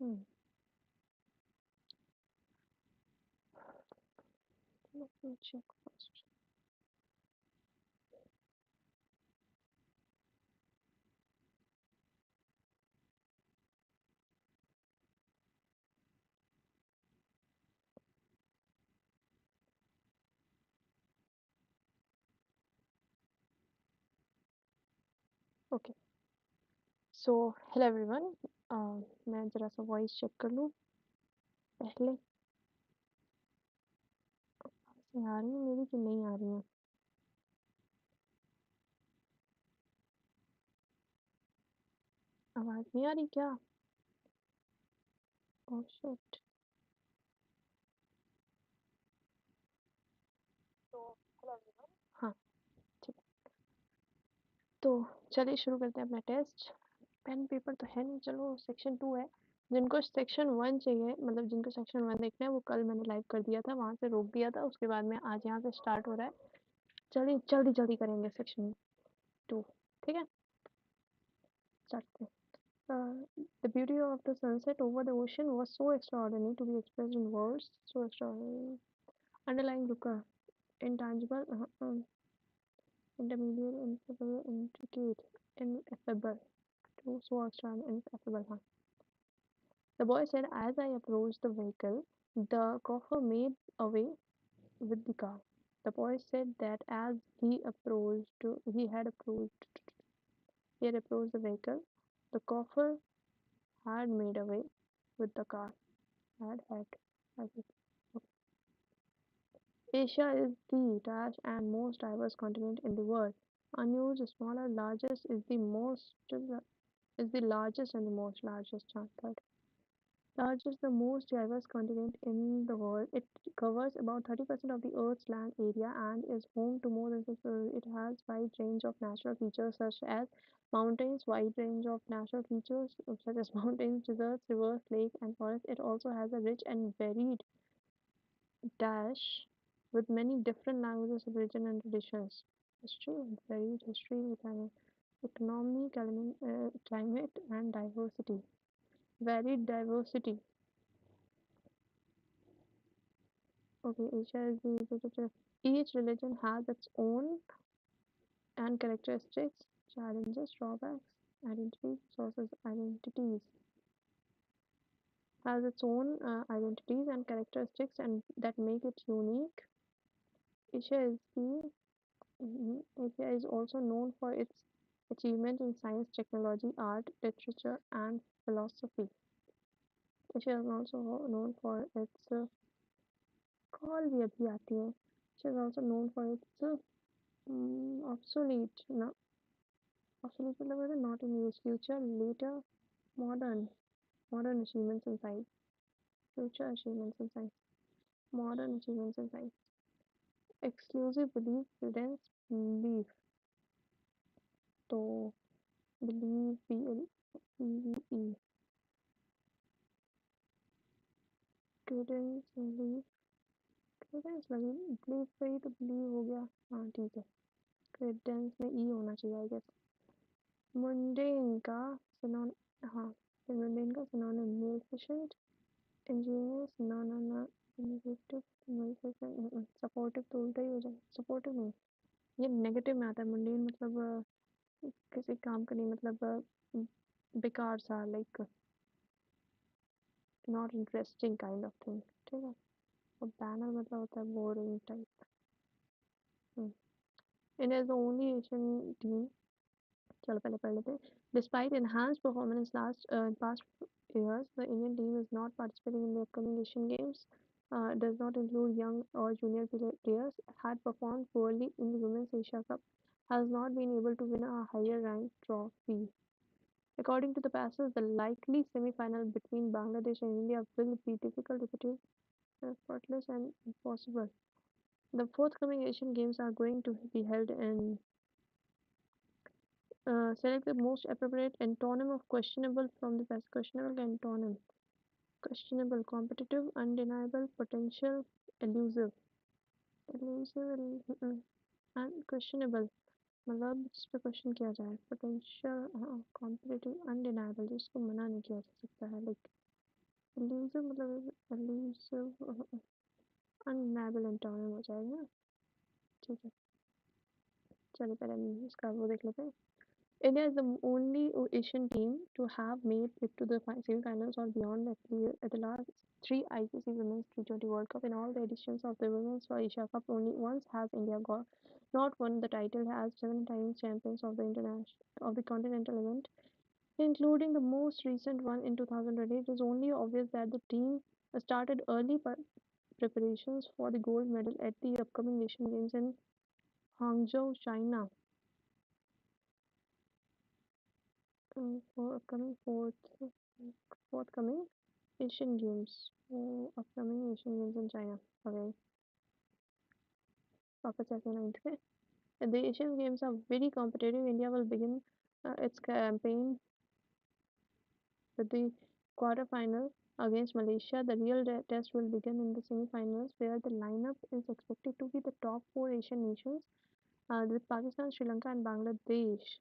Hmm. Let me check first. Okay, so hello everyone. मैं ज़रा सा वॉइस चेक कर लूँ पहले। आवाज़ें आ रही हैं मेरी कि नहीं आ रही हैं? आवाज़ नहीं आ रही क्या? Oh shit. तो हेलो एवरीवन। हाँ, ठीक है। तो चलिए शुरू करते हैं अपना टेस्ट। पेन पेपर तो है नहीं, चलो सेक्शन 2 है। जिनको सेक्शन 1 चाहिए, मतलब जिनको सेक्शन 1 देखना है, वो कल मैंने लाइव कर दिया था, वहाँ से रोक दिया था। उसके बाद में आज यहाँ से स्टार्ट हो रहा है। चलिए जल्दी जल्दी करेंगे सेक्शन 2। ठीक है, स्टार्ट करते हैं। The beauty of the sunset over the ocean was so extraordinary to be expressed in words. So extraordinary. Underlying looker, intangible, intermediate, ineffable, intricate, ineffable. To so extraordinary, ineffable. Huh? The boy said, as I approached the vehicle, the chauffeur made away with the car. The boy said that as he had approached the vehicle, the chauffeur had made away with the car. Had. I think. Asia is the dash and most diverse continent in the world. Unused, smaller, largest is the largest and the most largest. Third. Largest, the most diverse continent in the world. It covers about 30% of the Earth's land area and is home to more than it has wide range of natural features such as mountains, wide range of natural features such as mountains, deserts, rivers, lakes, and forests. It also has a rich and varied dash with many different languages, religion, and traditions. History, varied history with an economy, climate, and diversity. Varied diversity. Okay, Asia is the each religion has its own and characteristics, challenges, drawbacks, identities, sources, identities. Has its own identities and characteristics and that make it unique. Asia is the Asia is also known for its achievement in science, technology, art, literature, and philosophy. Asia is also known for its call भी अभी आती है. Asia is also known for its obsolete, no, obsolete मतलब not in use, future, later, modern, modern achievements in science, future achievements in science, modern achievements in science, exclusive belief, credence, belief. तो believe, BLEE, credence, belief, credence लगी, belief पे ही तो believe हो गया. हाँ ठीक है, credence में E होना चाहिए आई गेस. mundane का synonym, हाँ, mundane का synonym efficient, ingenious, ना innovative, malefacent, supportive तो उल्टा ही हो जाए. supportive नहीं, ये नेगेटिव में आता है. mundane मतलब किसी काम का नहीं, मतलब बेकार सा, like not interesting kind of thing. ठीक है. और बैनर मतलब होता है boring type. India is the only Asian team. चलो पहले पढ़ लेते हैं. Despite enhanced performance past years, the Indian team is not participating in the upcoming Asian Games. Does not include young or junior players. Had performed poorly in the Women's Asia Cup. Has not been able to win a higher ranked trophy. According to the passes, the likely semi-final between Bangladesh and India will be difficult, repetitive, effortless, and impossible. The forthcoming Asian Games are going to be held in. Select the most appropriate antonym of questionable from the passage. Questionable antonym. Questionable, competitive, undeniable, potential, elusive. Elusive, and questionable. मतलब जिस पे question किया जाए. Potential, competitive, undeniable, जिसको मना नहीं किया जा सकता है. लाइक elusive मतलब elusive अननाबल एंटोनिम हो जाएगा ना। ठीक है, चलो पहले हम इसका वो देख लेते हैं। India is the only Asian team to have made it to the semi-finals or beyond at the last three ICC Women's T20 World Cup. In all the editions of the Women's Asia Cup, only once has India not won the title as 7 times champions of the international of the continental event, including the most recent one in 2020. It is only obvious that the team started early preparations for the gold medal at the upcoming Asian Games in Hangzhou, China. For upcoming forthcoming Asian Games. Upcoming Asian Games in China. Okay, वापस आते हैं 9th पे. The Asian Games are very competitive. India will begin its campaign with the quarterfinal against Malaysia. The real test will begin in the semi-finals, where the lineup is expected to be the top four Asian nations, with Pakistan, Sri Lanka, and Bangladesh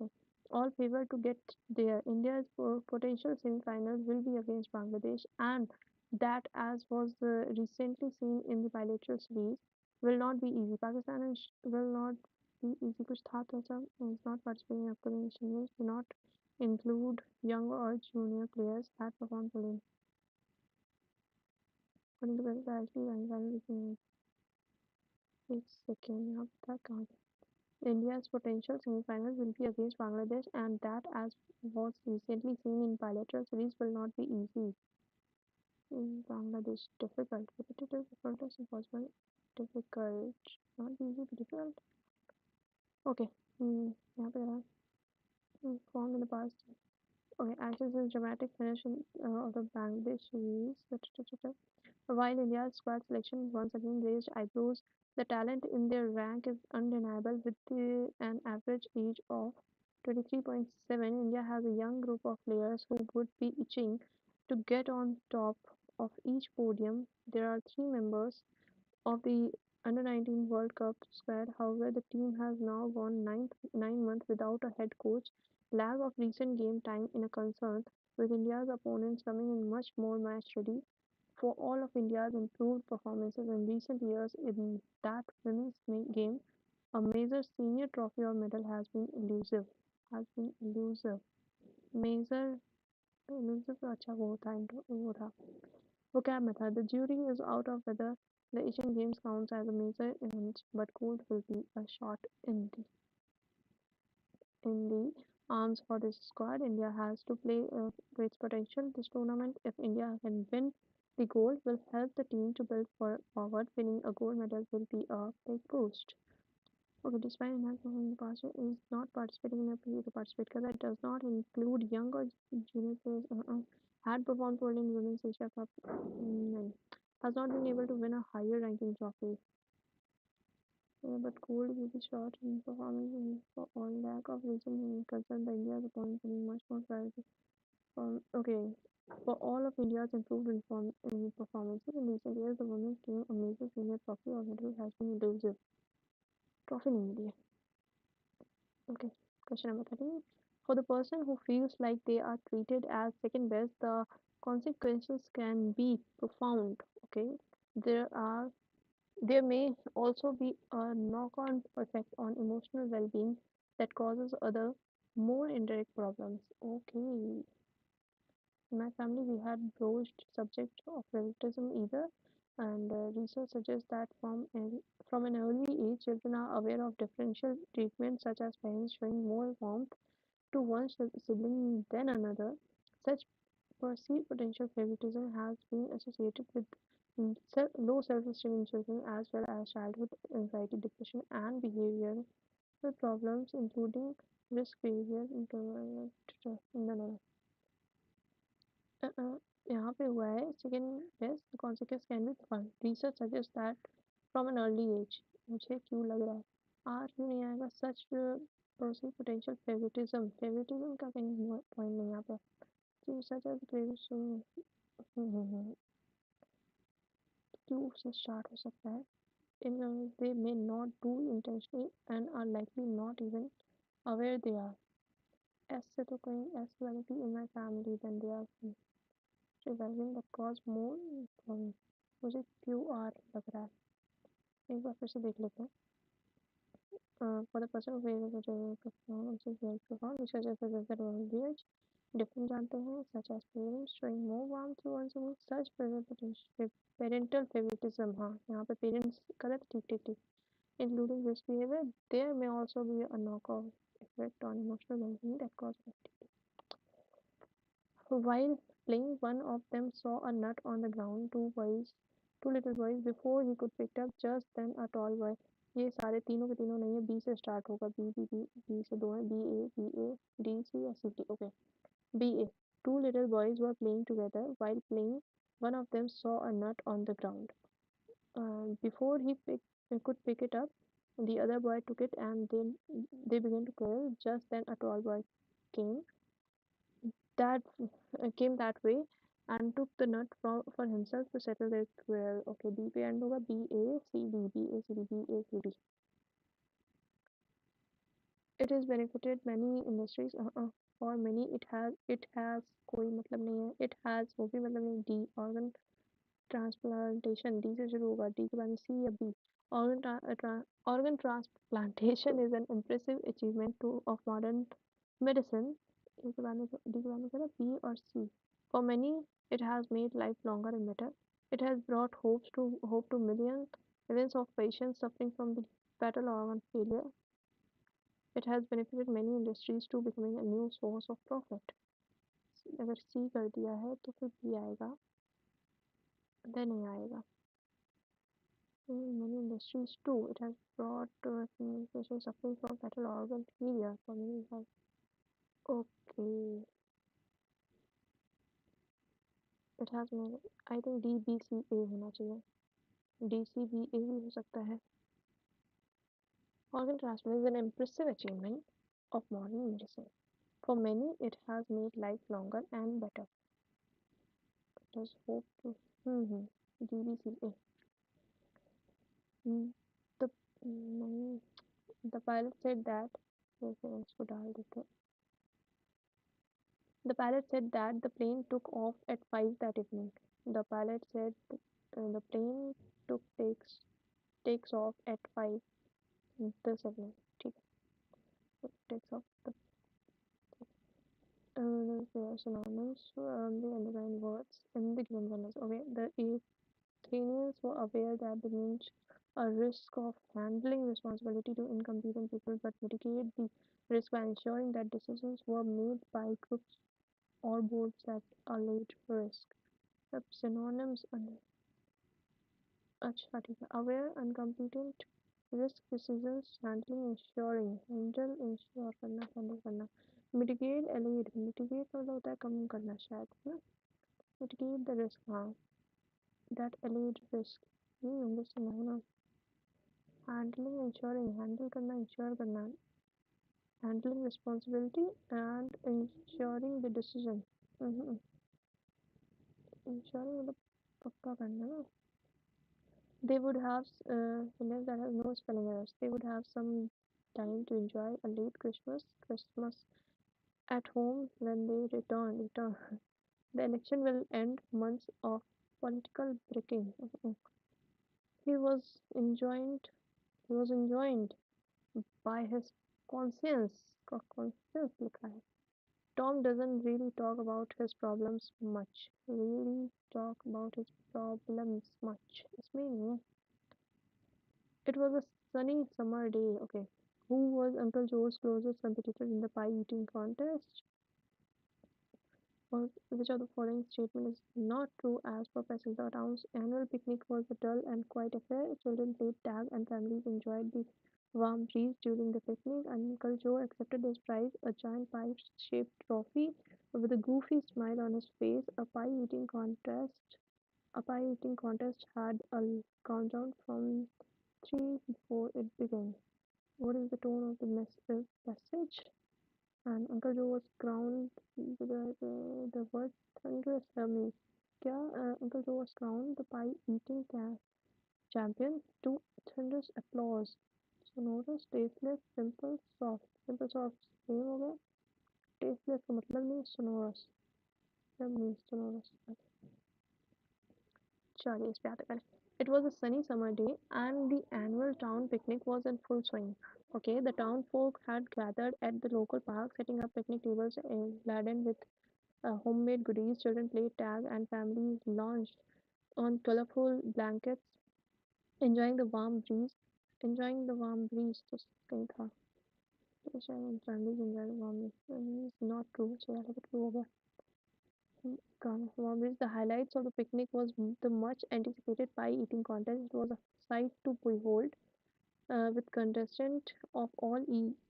all favored to get there. India's potential semi-finals will be against Bangladesh, and that, as was recently seen in the bilateral series, will not be easy. Pakistan will not be easy. कुछ था तो ऐसा is not participating in upcoming Asian Games. Do not include young or junior players that perform poorly. According to the actually and एक second यहाँ पे था India's potential semi-finals will be against Bangladesh, and that, as was recently seen in bilateral series, will not be easy. In Bangladesh, difficult, repetitive, difficult, impossible, difficult, not easy, but difficult. Okay, यहाँ पे रहा form in the past. Okay, actions in dramatic finish of the Bangladesh series. While India's squad selection once again raised eyebrows, the talent in their rank is undeniable. With an average age of 23.7, India has a young group of players who would be itching to get on top of each podium. There are three members of the Under 19 World Cup squad. However, the team has now gone 9 months without a head coach. Lack of recent game time in a concern, with India's opponents coming in much more match ready. For all of India's improved performances in recent years in that women's game, a major senior trophy or medal has been elusive. Has been elusive. Major elusive तो अच्छा वो था वो था vocab method. The jury is out of whether the Asian Games counts as a major event, but gold will be a shot in the arms for this squad. India has to play to its potential. This tournament, if India can win the gold, will help the team to build forward. Winning a gold medal will be a big boost. Okay, despite not performing the past is not participating in a play to participate because it does not include young or junior players. Had performed poorly in Women's Asia Cup, has not been able to win a higher ranking trophy. But gold will be short in performance for all lack of recent concern. The India's opponent being much more priority. Okay, for all of India's improved performances in recent years, the women's team a major senior trophy or medal has been elusive. Trophy in India. Okay, question number 13. For the person who feels like they are treated as second best, the consequences can be profound. Okay, there are there may also be a knock-on effect on emotional well-being that causes other more indirect problems. Okay, in my family we had broached subject of favoritism either, and research suggests that from an early age, children are aware of differential treatment, such as parents showing more warmth to one sibling than another. Such perceived potential favoritism has been associated with low self-esteem in children as well as childhood anxiety, depression, and behavioral problems, including risk behavior in the यहाँ पे हुआ है second best the consequence can be fun. Research suggests that from an early age. मुझे क्यों लग रहा है are क्यों नहीं आएगा such perceived potential favoritism का कहीं पॉइंट नहीं यहाँ पे क्यों such as क्यों से स्टार्ट हो सकता है in they may not do intentionally and are likely not even aware they are ऐसे तो कहीं ऐसे वाले in my family then they are revising that cause more problems. मुझे QR लग रहा है एक बार फिर से देख लेते हैं for the person who is performance is well performed researchers suggest that behaviors different जानते हैं such as parents showing more warmth towards such parental favoritism हाँ यहाँ पे parents गलत ठीक ठीक ठीक including this behavior there may also be a knock-off effect on emotional well-being that causes while playing, one of them saw a nut on the ground. Two little boys, before he could pick it up, just then a tall boy. ये सारे तीनों के तीनों नहीं है B से start होगा B से दो है बी ए डी सी या C D okay B A two little boys were playing together while playing one of them saw a nut on the ground before could pick it up the other boy took it and then they began to quarrel just then a tall boy came that came that way and took the nut for himself to settle their quarrel. Okay, B पे end होगा B A C D B A C D B A C D. It has benefited many industries. For many it has कोई मतलब नहीं है. It has वो भी मतलब नहीं D organ transplantation D से शुरू होगा D के बाद में C या B. Organ transplantation is an impressive achievement of modern medicine. A के बाद में D के बाद में क्या था B और C. For many, it has made life longer and better. It has brought hope to millions of patients suffering from the fatal organ failure. It has benefited many industries to becoming a new source of profit. अगर C कर दिया है तो फिर B आएगा then नहीं आएगा. Many industries too. It has brought patients suffering from fatal organ failure for many health. Okay. It has made I think DBCA होना चाहिए. DCBA भी हो सकता है. Organ transplant is an impressive achievement of modern medicine. For many, it has made life longer and better. Let us hope to. DBCA. Hmm. The नहीं the pilot said that इसको डाल देते हैं. The pilot said that the plane took off at 5 that evening. The pilot said the plane takes off at 5 this evening. ठीक है. Takes off the synonyms the underlying words in the given sentence. Okay, the Athenians were aware that they meant a risk of handling responsibility to incompetent people, but mitigate the risk by ensuring that decisions were made by groups or boards that allayed risk. अब synonyms अच्छा ठीक है aware incompetent risk decisions handling ensuring ensure करना handle करना mitigate allayed mitigate मतलब होता है कम करना शायद है ना mitigate the risk हाँ that allayed risk ये इंग्लिश में है ना handling ensuring handle करना ensure करना handling responsibility and ensuring the decision ensuring मतलब पक्का करना ना they would have sentence that has no spelling errors. They would have some time to enjoy a late Christmas at home when they return. The election will end months of political breaking. He was enjoined. He was enjoined by his conscience. Conscience लिखा है. Tom doesn't really talk about his problems much. Really talk about his problems much. इसमें नहीं है. It was a sunny summer day. Okay. Who was Uncle Joe's closest competitor in the pie eating contest? Or which of the following statement is not true as per Passive the town's annual picnic was a dull and quiet affair. Children played tag and families enjoyed the warm breeze during the picnic. Uncle Joe accepted his prize, a giant pie-shaped trophy with a goofy smile on his face. A pie eating contest had a countdown from three before it began. What is the tone of the message? And Uncle Joe was crowned the word thunderous means. क्या Uncle Joe was crowned the pie eating champion to thunderous applause. Sonorous, tasteless, simple, soft. Simple, soft. Same हो गया. Tasteless का मतलब नहीं sonorous. सब means sonorous. चलिए इस पे आते हैं. It was a sunny summer day, and the annual town picnic was in full swing. Okay, the town folk had gathered at the local park, setting up picnic tables laden with homemade goodies. Children played tag, and families lounged on colorful blankets, enjoying the warm breeze. Enjoying the warm breeze. तो कहीं था. तो शायद families enjoy the warm breeze. Not true. चलो true हो गया. The highlights of the picnic was the much anticipated pie eating contest. It was a sight to behold, with contestants of all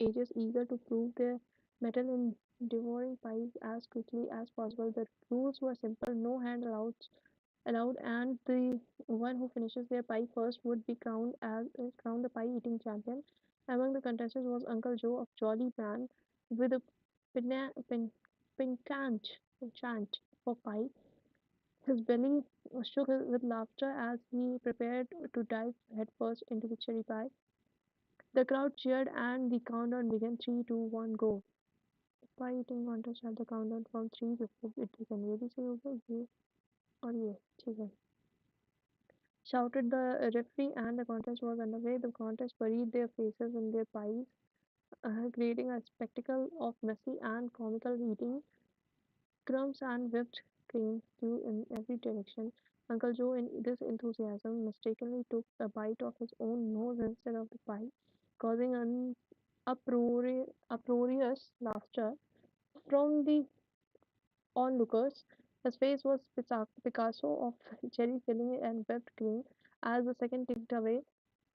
ages eager to prove their mettle in devouring pies as quickly as possible. The rules were simple: no hand allowed, and the one who finishes their pie first would be crowned the pie eating champion. Among the contestants was Uncle Joe, a jolly man with a pina, pin, pincant chant for pie. His belly shook with laughter as he prepared to dive headfirst into the cherry pie. The crowd cheered and the countdown began. 3, 2, 1, go. Pie eating contest had the countdown from 3 before it began. ये भी सही होगा ये और ये ठीक है. Shouted the referee, and the contest was underway. The contest buried their faces in their pies, creating a spectacle of messy and comical eating. Crumbs and whipped cream flew in every direction. Uncle Joe, in this enthusiasm, mistakenly took a bite of his own nose instead of the pie, causing an uproarious laughter from the onlookers. His face was Picasso of cherry filling and whipped cream. As the second ticked away,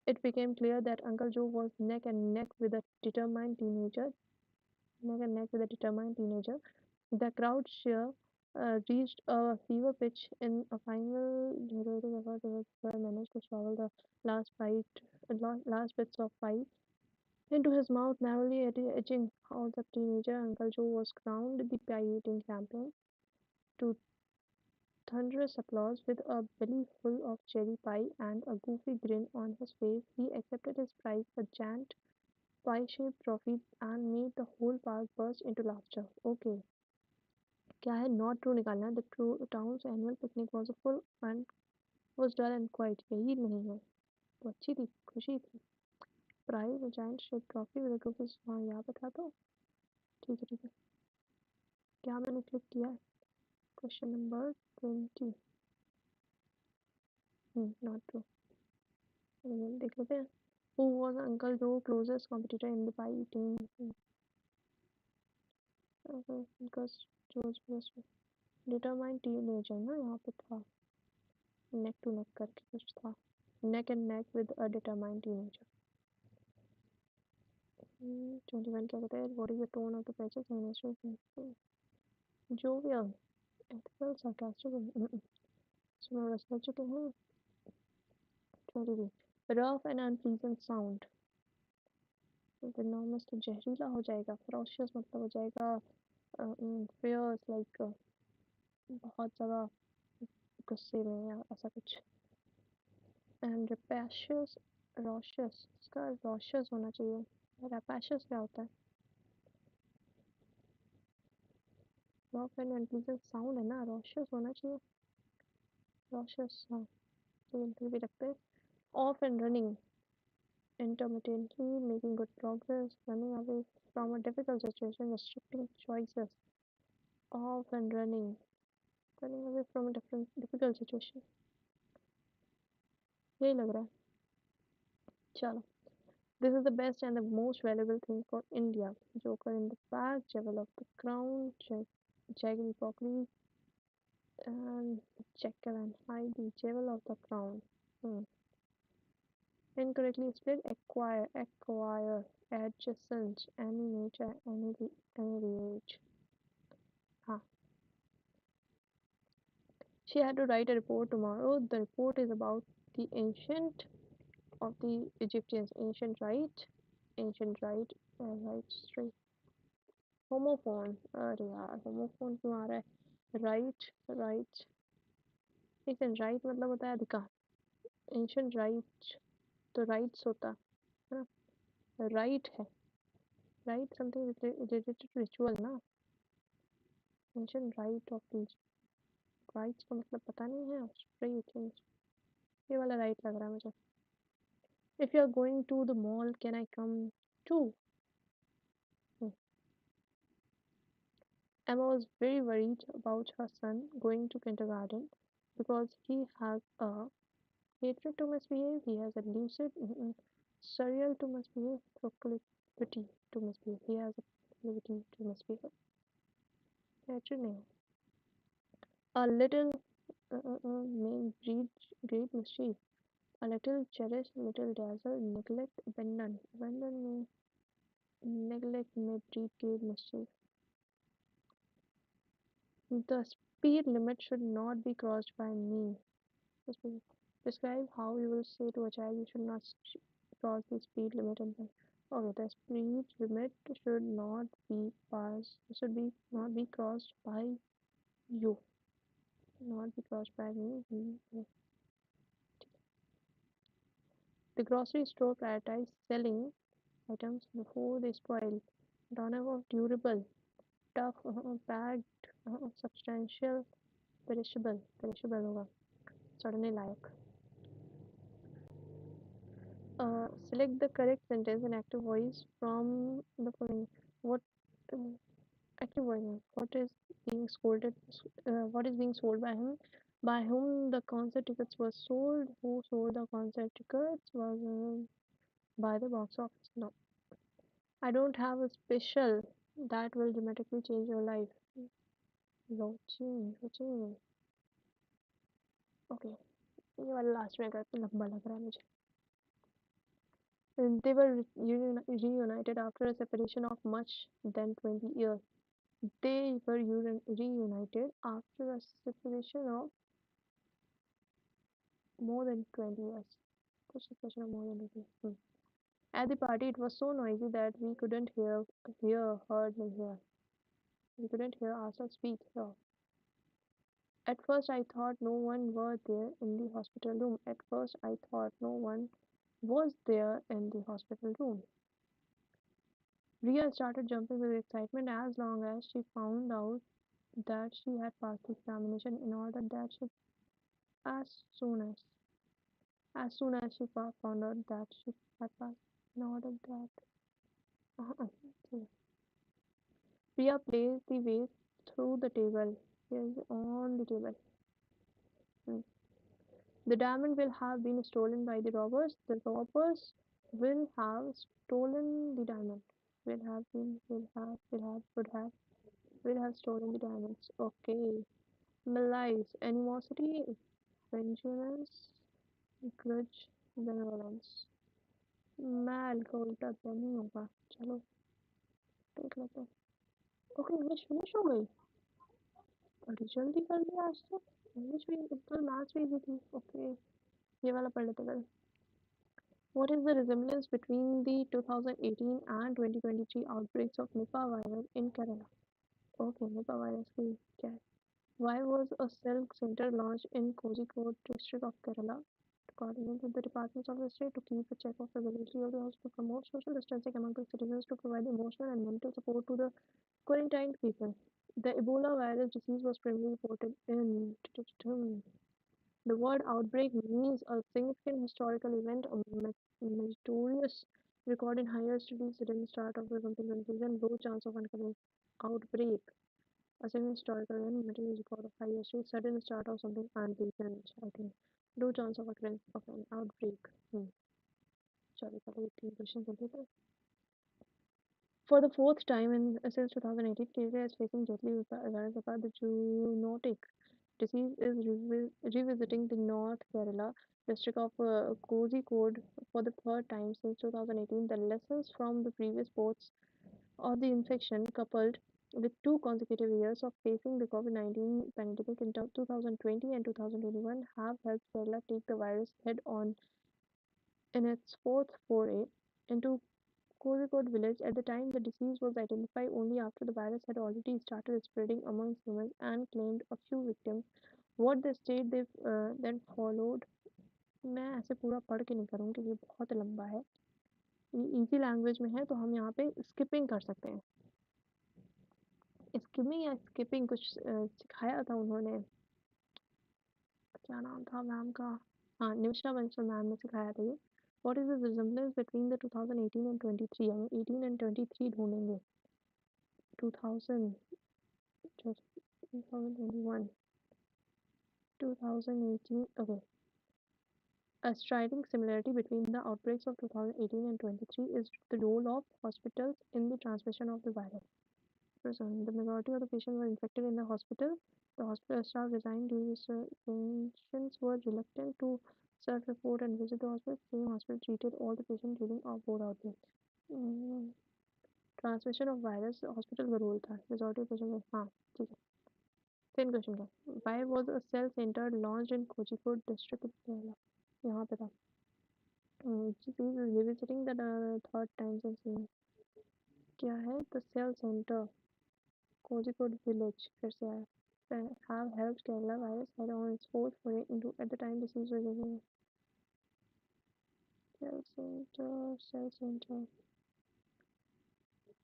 it became clear that Uncle Joe was neck and neck with a determined teenager. The crowd cheer reached a fever pitch in a final heroic effort. The boy managed to swallow the last last bits of pie into his mouth, narrowly edging out the teenager. Uncle Joe was crowned the pie eating champion to thunderous applause. With a belly full of cherry pie and a goofy grin on his face, he accepted his prize, a giant pie-shaped trophy, and made the whole park burst into laughter. Okay, क्या है not true निकालना है the true towns annual picnic was a full and was dull and quite यही नहीं है तो अच्छी थी खुशी थी prize giant shape trophy with group हाँ यहाँ पे था तो ठीक है क्या मैंने क्लिक किया है क्वेश्चन नंबर 20 नॉट ट्रू देख लेते हैं हु वाज अंकल जो closest competitor in the pi team determine teenager ना यहाँ पे था नेक टू नेक करके कुछ था neck and neck with a determined teenager. 21 क्या कहता है what is the tone of the passage and jovial ethical sarcastic इसमें बस कर चुके हैं 23 rough and unpleasant sound venomous तो जहरीला हो जाएगा ferocious मतलब हो जाएगा fierce like बहुत ज़्यादा गुस्से में या ऐसा कुछ and rapacious इसका rapacious होना चाहिए rapacious क्या होता है rough and unpleasant sound है ना rapacious होना चाहिए rapacious हाँ तो इधर भी रखते हैं off and running intermittently making good progress running away from a difficult situation restricting choices off and running away from a difficult situation यही लग रहा है चलो this is the best and the most valuable thing for India joker in the back jewel of the crown jaggery broccoli and Jekyll and Hyde the jewel of the crown incorrectly spelled acquire adjacent any nature any age huh. She had to write a report tomorrow. The report is about the ancient of the Egyptians ancient right right straight homophone अरे यार homophone क्यों आ रहा है right एक दिन right मतलब होता है अधिकार ancient right तो rights होता है ना right है right something related to ritual ना ancient right of the rights का मतलब पता नहीं है, स्प्रे चेंज, ये वाला राइट लग रहा है मुझे। If you are going to the mall can I come too? Emma was very worried about her son going to kindergarten because he has a hatred to misbehave, he has a lucid, surreal to misbehave, proclivity to misbehave. He has a proclivity to misbehave. Hatred नहीं, a little may breed great mischief. A little cherish, little dazzle, neglect, abandon. Abandon may neglect may breed great mischief. The speed limit should not be crossed by me. Describe how you will say to a child you should not cross the speed limit and then. Okay, the speed limit should not be passed. Should be not be crossed by you. Not be crossed by me. The grocery store prioritized selling items before they spoil. Donor of durable, tough, bagged, substantial, perishable. Perishable होगा. सड़ने लायक. Select the correct sentence in active voice from the following. What uh, active voice? What is being scolded? What is being sold by him? By whom the concert tickets were sold? Who sold the concert tickets? Was by the box office? No. I don't have a special that will dramatically change your life. Routine. Okay. ये वाला last में करते लंबा लग रहा है मुझे. And they were reunited after a separation of much than 20 years. They were reunited after a separation of more than 20 years. Separation of more than 20 years. At the party, it was so noisy that we couldn't hardly hear. We couldn't hear ourselves speak. So, at first, I thought no one were there in the hospital room. At first, I thought no one was there in the hospital room. Ria started jumping with excitement as long as she found out that she had passed the examination in order that she as soon as she found out that she had passed in order that Priya placed the vase through the table. Yes, on the table. Hmm. The diamond will have been stolen by the robbers. The robbers will have stolen the diamond. Will have been, will have stolen the diamonds. Okay. Malice, animosity, vengeance, grudge, benevolence. मैल का उल्टा तो नहीं होगा. चलो देख लेते हैं. Okay, English finish हो गई. बड़ी जल्दी कर लिया आज तो. इंग्लिश भी तो लास्ट भी थी. ओके, ये वाला पढ़ लेते हैं. What is the resemblance between the 2018 and 2023 outbreaks of Nipah virus in Kerala? Okay, Nipah virus की क्या है? Why was a cell center launched in Kozhikode district of Kerala to coordinate with the departments of the state to keep a check of the availability of the hospital, promote social distancing among the citizens, to provide emotional and mental support to the quarantined people? The Ebola virus disease was primarily reported in. The word outbreak means a significant historical event, a meritorious record in higher studies, sudden start of something conclusion, low chance of occurrence. Outbreak, a sudden historical event, material record of higher studies, sudden start of something unpleasant, I think. Low chance of occurrence of an outbreak. Sorry, तीन questions हो गए थे. For the fourth time since 2018, Kerala is facing deadly virus about the zoonotic disease is revisiting the North Kerala district of Kozhikode for the third time since 2018. The lessons from the previous bouts of the infection, coupled with two consecutive years of facing the COVID-19 pandemic in 2020 and 2021, have helped Kerala take the virus head on in its fourth foray into Kozhikode village. At the time, the disease was identified only after the virus had already started spreading amongst humans and claimed a few victims. What the state they then followed, मैं ऐसे पूरा पढ़ के नहीं करूँगी क्योंकि बहुत लंबा है. ये इजी लैंग्वेज में है तो हम यहाँ पे स्किपिंग कर सकते हैं. स्किमिंग या स्किपिंग कुछ सिखाया था उन्होंने. क्या नाम था मैम का? हाँ, निमिषा बंसल मैम ने सिखाया था ये। What is the resemblance between the 2018 and 23? हम 18 एंड 23 ढूंढेंगे। 2000, 2021, 2018, okay. A striking similarity between the outbreaks of 2018 and 23 is the role of hospitals in the transmission of the virus. Prison. The majority of the patients were infected in the hospital. The hospital staff resigned due to patients were reluctant to self-report and visit the hospital. Same hospital treated all the patients during outboard outbreak. Mm, Transmission of virus hospital का role था majority of patients हाँ ठीक है same question का why was a cell center launched in Kozhikode district यहाँ पे था disease is revisiting the third time since क्या है the cell center Kozhikode village फिर से आया have helped Kerala virus head on its fourth foray into at the time disease was reviving. Cell center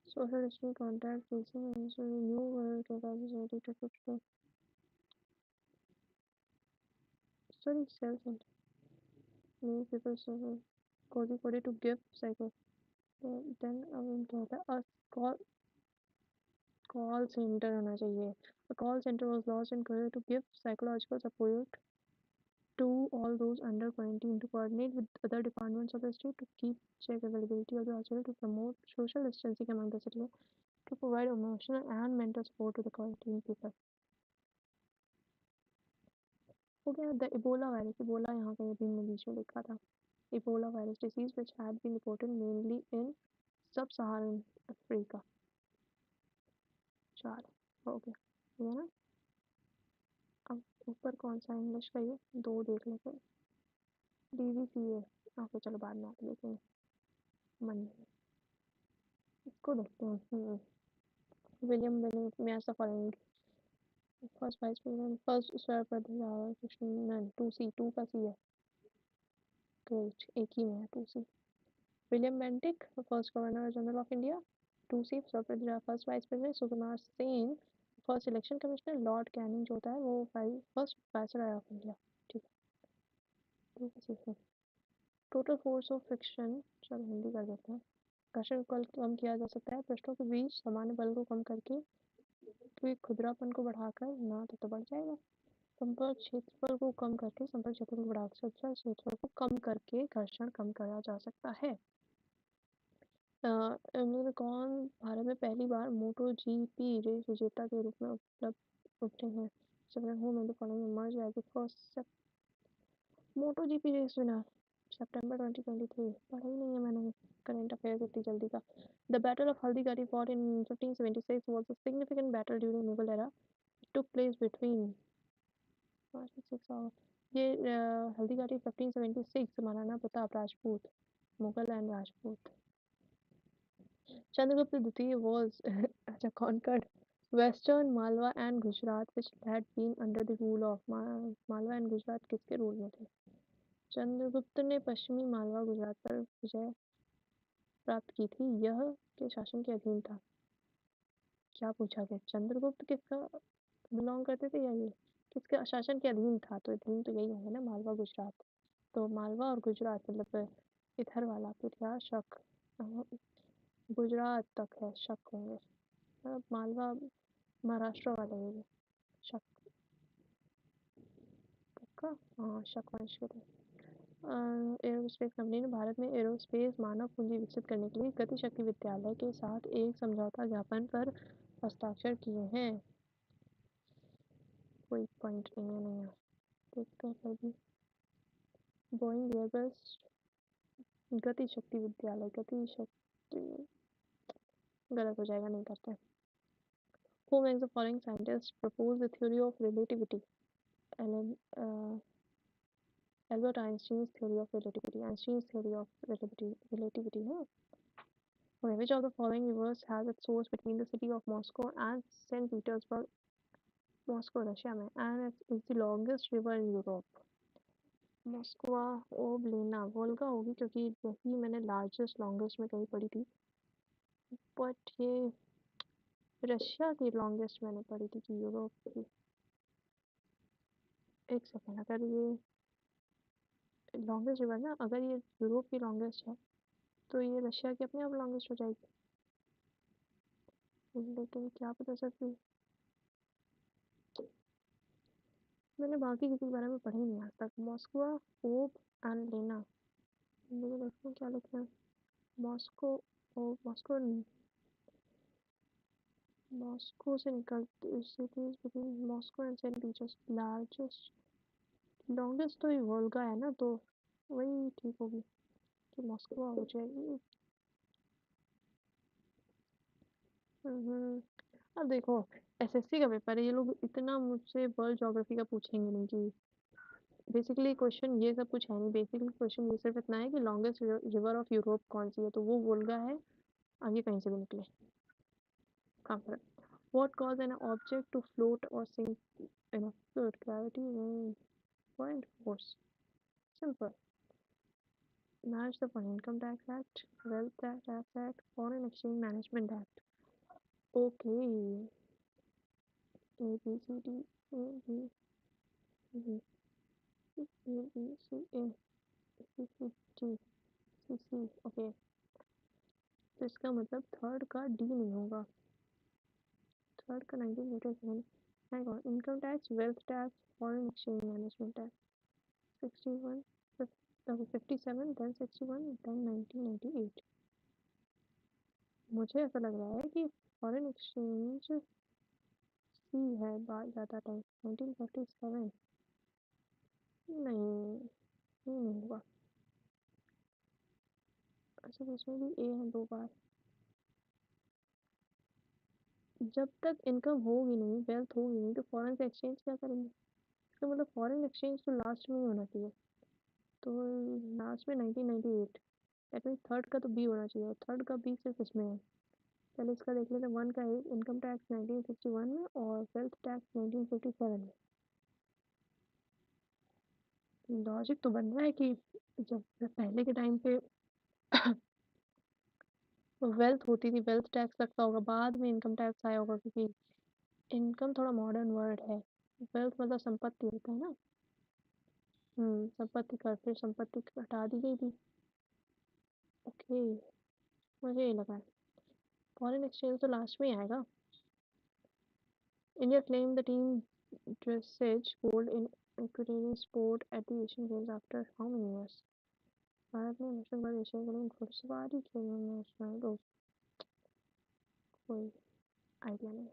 social history contact tracing and so new capacity to fix the sorry cell center many people suffer Kozhikode to give psycho then क्या था a call call center होना चाहिए a call center was launched in Korea to give psychological support to all those under quarantine to coordinate with other departments of the state to keep check availability of the hospital to promote social distancing among the citizens to provide emotional and mental support to the quarantine people. हो गया the Ebola virus Ebola यहाँ पे अभी मैं बीच में लिखा था Ebola virus disease which had been reported mainly in sub Saharan Africa चार हो गया ये ना अब ऊपर कौन सा इंग्लिश का ये दो देख लेते हैं डीवीसीए ओके चलो बाद में आके देखेंगे मन नहीं इसको देखते हैं William Bennett match the following first vice president first sir Pradhan Krishnan to C to का सी है ग्रेट एक ही में है to C William Bentinck first governor general of India to C first vice president Sukumar Sen first election commissioner Lord Canning जो होता है वो फर्स्ट वाइसरॉय ऑफ इंडिया ठीक है टू का सी टोटल फोर्स ऑफ फ्रिक्शन चलो हिंदी कर देते हैं घर्षण को कम किया जा सकता है पृष्ठों के बीच सामान्य बल को कम करके तो खुरदरापन को बढ़ाकर ना तो बढ़ जाएगा संपर्क क्षेत्रफल को कम करके संपर्क क्षेत्र को बढ़ाकर क्षेत्रफल को कम करके घर्षण कम करा जा सकता है इनमें कौन भारत में पहली बार मोटो जीपी रेस विजेता के रूप में उपलब्ध उठे हैं मोटो जीपी रेस विनर सितंबर 2023 पढ़ा ही नहीं है मैंने करंट अफेयर्स इतनी जल्दी का the battle of Haldighati fought in 1576 was a significant battle during Mughal era. It took place between 6 hours ये हल्दीघाटी 1576 महाराणा प्रताप राजपूत मुगल एंड राजपूत चंद्रगुप्त द्वितीय was अच्छा conquered western Malwa and Gujarat which had been under the rule of Malwa and Gujarat किसके rule में थे चंद्रगुप्त ने पश्चिमी मालवा गुजरात पर विजय प्राप्त की थी यह के शासन के अधीन था क्या पूछा गया चंद्रगुप्त किसका बिलोंग करते थे या ये किसके शासन के अधीन था तो अधीन तो यही होंगे ना मालवा गुजरात तो मालवा और गुजरात मतलब इधर वाला फिर क्या शक गुजरात तक है शक होंगे मालवा महाराष्ट्र वाले होंगे शक पक्का हाँ शक वंश के थे एरोस्पेस कंपनी ने भारत में एरोस्पेस मानव पूंजी विकसित करने के लिए गति शक्ति विद्यालय के साथ एक समझौता ज्ञापन पर हस्ताक्षर किए हैं कोई पॉइंट नहीं है नहीं देखते हैं फिर भी बोइंग एयरबस गति शक्ति विद्यालय गति शक्ति गलत हो जाएगा नहीं करते Who makes the following scientists propose the theory of relativity? Albert Einstein's theory of relativity. Einstein's theory of relativity. No? Okay, which of the following rivers has its source between the city of Moscow and St. Petersburg, Moscow, Russia में, and it is the longest river in Europe. Moscow ओब्लेना Volga होगी क्योंकि वही मैंने largest longest में कहीं पढ़ी थी बट ये रशिया की लॉन्गेस्ट मैंने पढ़ी थी कि यूरोप की एक सेकेंड, अगर ये लॉन्गेस्ट रिवर ना, अगर ये यूरोप की लॉन्गेस्ट है तो ये रशिया की अपने आप लॉन्गेस्ट हो जाएगी। लेकिन क्या पता सर, मैंने बाकी किसी के बारे में पढ़ा ही नहीं आज तक। मॉस्को, ओब एंड लेना, मुझे देखो क्या लिखा है। मॉस्को, ओ मॉस्को, मॉस्को से निकलती cities between Moscow and Saint Peters, largest longest तो ये वोल्गा है ना, तो वही ठीक होगी कि मॉस्को हो जाएगी। अब देखो, एसएससी का पेपर है, ये लोग इतना मुझसे वर्ल्ड ज्योग्राफी का पूछेंगे नहीं कि बेसिकली क्वेश्चन ये सब कुछ है नहीं। बेसिकली क्वेश्चन ये सिर्फ इतना है कि लॉन्गेस्ट रिवर ऑफ यूरोप कौन सी है, तो वो वोल्गा है, आगे कहीं से भी निकले। काम कर। What cause an object to float or sink in a fluid, gravity, point force, simple. Match the for income tax act, wealth tax act, foreign exchange management act. Okay, A B C D, A B C, A B C, A C C D, C C. Okay, तो इसका मतलब third का D नहीं होगा, third का 1987 है। Income tax, wealth tax, foreign exchange management tax. 61, 57, then 61, then 1998। मुझे ऐसा लग रहा है कि फॉरेन एक्सचेंज सी है बात ज़्यादा टाइम। 1957 नहीं, ये नहीं होगा। अच्छा, इसमें भी ए है 2 बार। जब तक इनकम होगी नहीं, वेल्थ होगी नहीं, तो फॉरेन से एक्सचेंज क्या करेंगे? इसका मतलब फॉरेन एक्सचेंज तो लास्ट में ही होना चाहिए, तो लास्ट में 1998। दैट मीन्स थर्ड का तो बी होना चाहिए, और थर्ड का बी सिर्फ इसमें है। पहले इसका देख लेते हैं। वन का है इनकम टैक्स 1961 में और वेल्थ टैक्स 1957 में। लॉजिक तो बन रहा है कि जब पहले के टाइम पे वेल्थ होती थी, वेल्थ टैक्स लगता होगा, बाद में इनकम टैक्स आया होगा, क्योंकि इनकम थोड़ा मॉडर्न वर्ड है। वेल्थ मतलब संपत्ति होता है ना। संपत्ति कर, फिर संपत्ति हटा दी गई थी। ओके, मुझे ये लगा फॉरेन एक्सचेंज तो लास्ट में ही आएगा। India claim the team dressage gold in equestrian sport at the Asian Games after how many years? Bharat ने नेशनल बार एशिया गेम घुड़सवारी खेल में नेशनल, कोई आइडिया नहीं।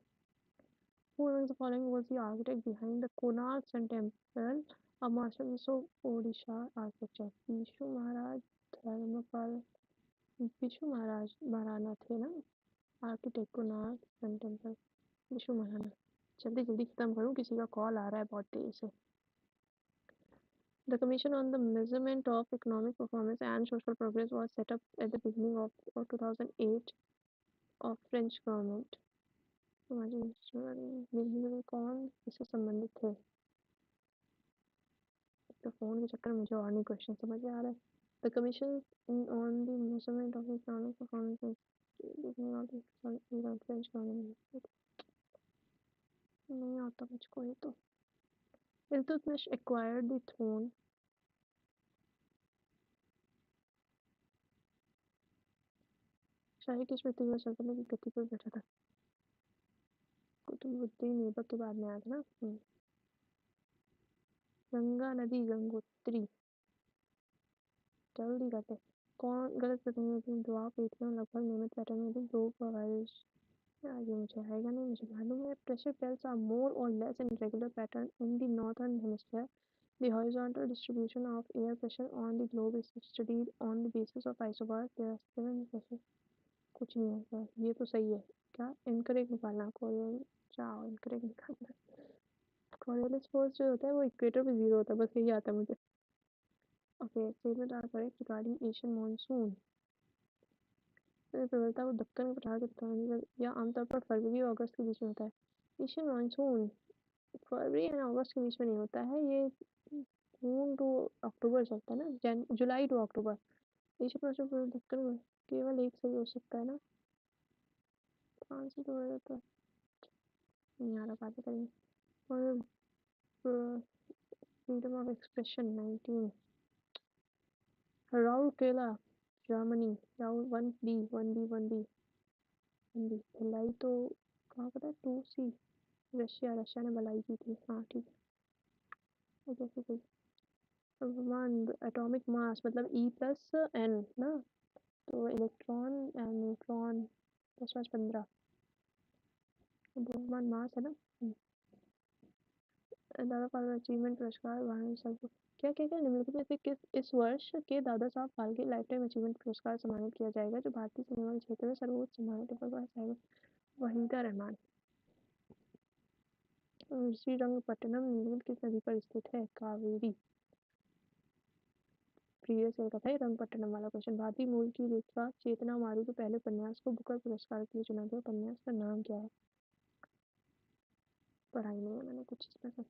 Who among the following was the architect behind the Konark Sun Temple, a masterpiece of Odisha architecture? Vishu महाराज, धर्मपाल, विशु महाराज महाराणा थे ना architect Konark Sun Temple, Bishu Maharana. जल्दी जल्दी खत्म करूँ, किसी का कॉल आ रहा है बहुत देर से। The Commission on the Measurement of Economic Performance and Social Progress was set up at the beginning of 2008 of French government. में कौन इससे संबंधित थे? तो फोन के चक्कर में मुझे और नहीं क्वेश्चन समझ आ रहा है। The Commission on the Measurement of Economic Performance was beginning of the French government. नहीं आता मुझको ये तो। Iltutmish acquired the throne शाही की स्मृति में सल्तनत की गद्दी पर बैठा था। कुतुबुद्दीन ऐबक के बाद में आया था ना। गंगा नदी, गंगोत्री, जल्दी करते। कौन गलत प्रतिनिधि द्वार पृथ्वी में लगभग नियमित पैटर्न में भी दो बारिश। आगे मुझे आएगा नहीं, मुझे मालूम है। Pressure belts are more or less in regular pattern in the northern hemisphere. The horizontal distribution of air pressure on the globe is studied on the basis of isobars. There are 7 pressure। कुछ नहीं होगा, ये तो सही है। क्या incorrect निकालना, chorial जाओ इनकरेक्ट निकालना। कोरियलिस फोर्स जो होता है वो इक्वेटर पे 0 होता है, बस यही आता है मुझे। Okay, statement are correct regarding Asian monsoon। प्रबलता को दक्कन के पठार के दौरान या आमतौर पर फरवरी और अगस्त के बीच में होता है। एशियन मानसून फरवरी और अगस्त के बीच में नहीं होता है, ये जून टू अक्टूबर चलता है ना, July to October. Asian monsoon Deccan में केवल एक सही हो सकता है ना, आंसर तो हो जाता है। नहीं आ रहा, बातें करेंगे। और फ्रीडम ऑफ एक्सप्रेशन 19। राउल केला जर्मनी, राउल 1B भिलाई तो कहाँ पता है, 2C रशिया, रशिया ने भलाई की थी, हाँ ठीक है। जैसे कोई वन एटॉमिक मास मतलब E+N ना, तो इलेक्ट्रॉन एंड न्यूट्रॉन 10⁻15 द्रव्यमान मास है ना। दादा फाल्के अचीवमेंट पुरस्कार भारत सरकार क्या क्या क्या निम्नलिखित में से किस इस वर्ष के Dada Saheb Phalke life time achievement पुरस्कार सम्मानित किया जाएगा, जो भारतीय सिनेमा के क्षेत्र में सर्वोच्च सम्मानित है? वहीदा रहमान। श्रीरंगपट्टनम निम्नलिखित किस नदी पर स्थित है? कावेरी। प्रीवियस ईयर का था ये रंगपट्टनम वाला क्वेश्चन। भारतीय मूल की रेखा चेतना मारू के पहले उपन्यास को बुकर पुरस्कार के लिए चुना गया, उपन्यास का नाम क्या है? पढ़ाई नहीं है मैंने कुछ इसमें से।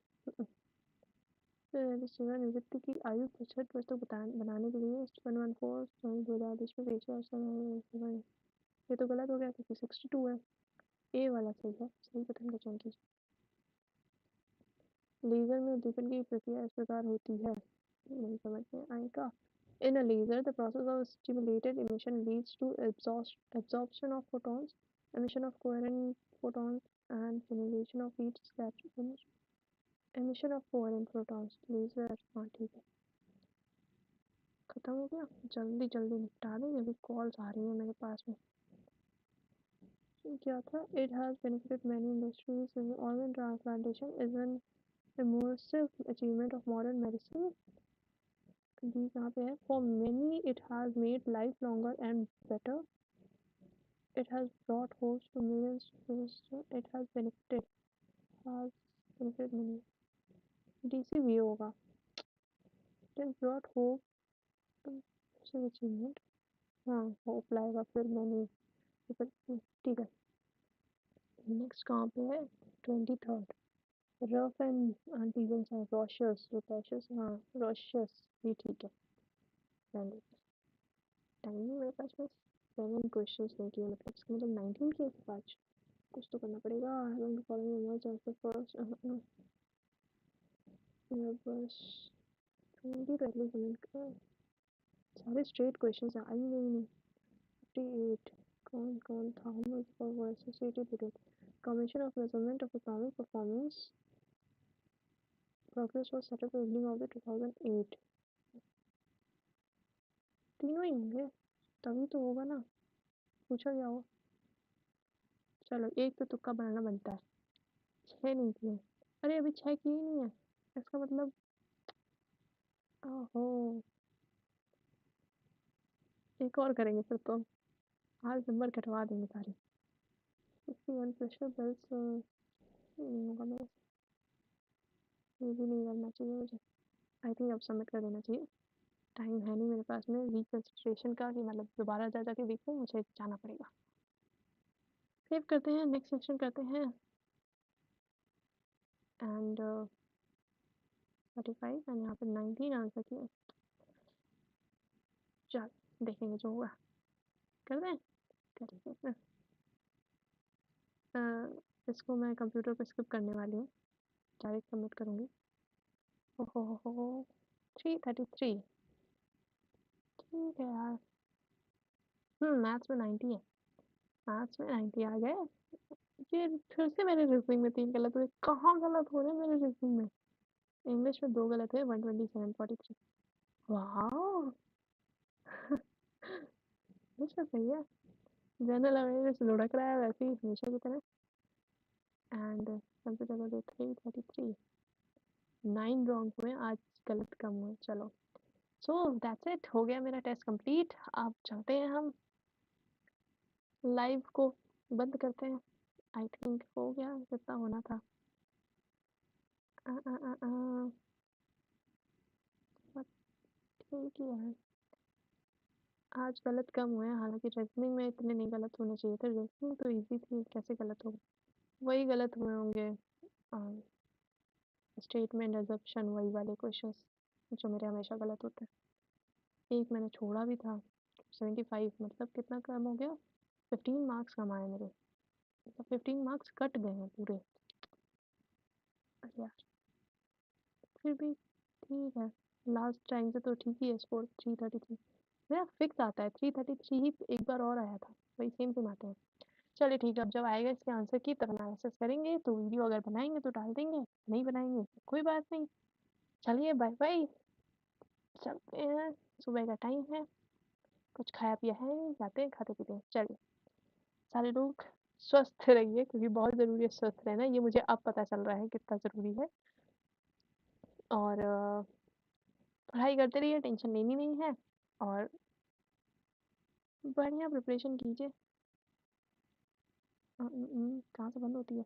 सेवा निवृत्ति की आयु 65 वर्ष तक बनाने के लिए 114 2010 में पेशा ये तो गलत हो गया क्योंकि 62 है। ए वाला सही है, सही कथन का चयन कीजिए। लेजर में उद्दीपन की प्रक्रिया इस प्रकार होती है, नहीं समझ में आएगा। In a laser, the process of stimulated emission leads to absorption of photons, emission of coherent photons, and generation of heat scattering. Emission of coherent photons. Laser, हाँ ठीक है। खत्म हो गया, जल्दी जल्दी निपटा दें, अभी कॉल्स आ रही हैं मेरे पास में। क्या था? It has benefited many industries. Organ transplantation is an immersive achievement of modern medicine. D कहाँ पे है? For many, it has made life longer and better. It has brought hope to millions. It has benefited many. DCV होगा. It has brought hope to achievement. हाँ hope लाएगा फिर many. ठीक है. Next कहाँ पे है? 23rd. रफ एंड antigens हैं रॉशियस रॉशियस, हाँ रॉशियस ये ठीक है। टाइम नहीं मेरे पास में, 7 क्वेश्चंस नहीं किए, मतलब इसका मतलब 19 किए थे आज। कुछ तो करना पड़ेगा। बस 20 तो एटलीस्ट कमेंट सारे स्ट्रेट क्वेश्चंस आई नहीं। 58 कौन कौन था? Associated with commission of measurement of economic performance progress was set up beginning of the 2008। तीनों ही होंगे तभी तो होगा ना, पूछा गया हो। चलो एक तो तुक्का बनाना बनता है। 6 नहीं किए, अरे अभी 6 किए ही नहीं है, इसका मतलब ओहो एक और करेंगे फिर तो आज नंबर कटवा देंगे सारे। 51 प्रेशर बेल्स नहीं होगा मेरे, ये भी नहीं करना चाहिए मुझे। आई थिंक अब सबमिट कर देना चाहिए, टाइम है नहीं मेरे पास में रिकंसिडरेशन का कि मतलब दोबारा जा जाके देखूँ, मुझे जाना पड़ेगा। सेव करते हैं, नेक्स्ट सेक्शन करते हैं एंड 45 एंड यहाँ पे 19 आंसर किए। चल देखेंगे जो होगा, कर दें करेंगे। इसको मैं कंप्यूटर पर स्किप करने वाली हूँ, डायरेक्ट सबमिट करूँगी। ओहो 333 ठीक है यार। मैथ्स में 90 है, मैथ्स में 90 आ गए। ये फिर से मेरे रीजनिंग में 3 गलत हुए, कहाँ गलत हो रहे हैं मेरे रीजनिंग में? इंग्लिश में 2 गलत हुए, 127 43। वाह अच्छा सही है, जनरल अवेयरनेस लुढ़क रहा है वैसे ही हमेशा की तरह। एंड कंप्यूटर का 333 9 रॉन्ग हुए, आज गलत कम हुए। चलो सो दैट्स इट, हो गया मेरा टेस्ट कंप्लीट। अब चलते हैं हम लाइव को बंद करते हैं। आई थिंक हो गया जितना होना था। ठीक है यार, आज गलत कम हुए, हालांकि रीजनिंग में इतने नहीं गलत होने चाहिए थे, रीजनिंग तो इजी थी, कैसे गलत हो गए? वही गलत हुए होंगे, स्टेटमेंट अजम्पशन वही वाले क्वेश्चंस जो मेरे हमेशा गलत होते हैं। एक मैंने छोड़ा भी था, 75 मतलब कितना कम हो गया, 15 मार्क्स कम आए मेरे, मतलब 15 मार्क्स कट गए हैं पूरे। अरे यार फिर भी ठीक है। लास्ट टाइम से तो ठीक ही है स्कोर 333। मेरा फिक्स आता है 333 ही, एक बार और आया था, वही सेम सेम आता है। चलिए ठीक है, अब जब आएगा इसके आंसर की तब एनालिसिस करेंगे, तो वीडियो अगर बनाएंगे तो डाल देंगे, नहीं बनाएंगे तो कोई बात नहीं। चलिए बाय बाय, चलते हैं, सुबह का टाइम है, कुछ खाया पिया है नहीं, जाते हैं खाते पीते हैं। चलिए सारे लोग स्वस्थ रहिए, क्योंकि बहुत ज़रूरी है स्वस्थ रहना, ये मुझे अब पता चल रहा है कितना ज़रूरी है। और पढ़ाई करते रहिए, टेंशन लेनी नहीं है, और बढ़िया प्रिपरेशन कीजिए। कहाँ से बंद होती है?